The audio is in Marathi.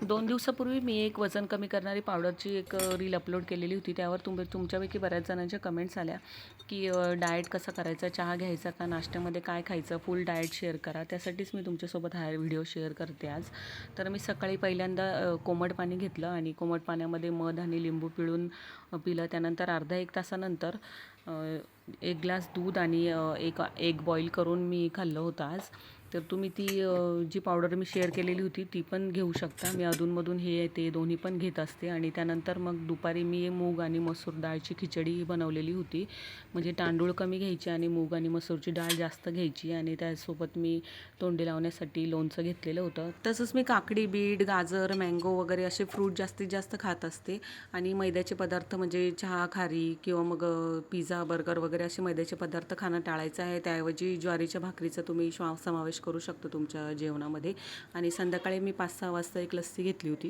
2 दिवसापूर्वी मी एक वजन कमी करणारी पावडरची एक रील अपलोड केलेली होती. त्यावर तुमच्यापैकी बऱ्याच जणांच्या कमेंट्स आल्या की डाएट कसा करायचा, चहा घ्यायचा का, नाश्त्यामध्ये काय खायचं, फुल डाएट शेअर करा. त्यासाठीच मी तुमच्यासोबत हा व्हिडिओ शेअर करते आज. तर मी सकाळी पहिल्यांदा कोमट पाणी घेतलं आणि कोमट पाण्यामध्ये मध आणि लिंबू पिळून पिलं. त्यानंतर अर्धा एक तासानंतर 1 ग्लास दूध आणि एक एग बॉईल करून मी खाल्लं होतं आज. तर तुम्ही ती जी पावडर मी शेअर केलेली होती ती पण घेऊ शकता. मी अधूनमधून हे ते दोन्ही पण घेत असते. आणि त्यानंतर मग दुपारी मी मूग आणि मसूर डाळची खिचडी बनवलेली होती. म्हणजे तांदूळ कमी घ्यायचे आणि मूग आणि मसूरची डाळ जास्त घ्यायची. आणि त्यासोबत मी तोंडी लावण्यासाठी लोणचं घेतलेलं होतं. तसंच मी काकडी, बीट, गाजर, मँगो वगैरे असे फ्रूट जास्तीत जास्त खात असते. आणि मैद्याचे पदार्थ म्हणजे चहा, खारी किंवा मग पिझ्झा, बर्गर वगैरे असे मैद्याचे पदार्थ खाणं टाळायचं आहे. त्याऐवजी ज्वारीच्या भाकरीचा तुम्ही समावेश करू शकता तुमच्या जेवणामध्ये. आणि संध्याकाळी मी 5-6 वाजता एक लस्सी घेतली होती.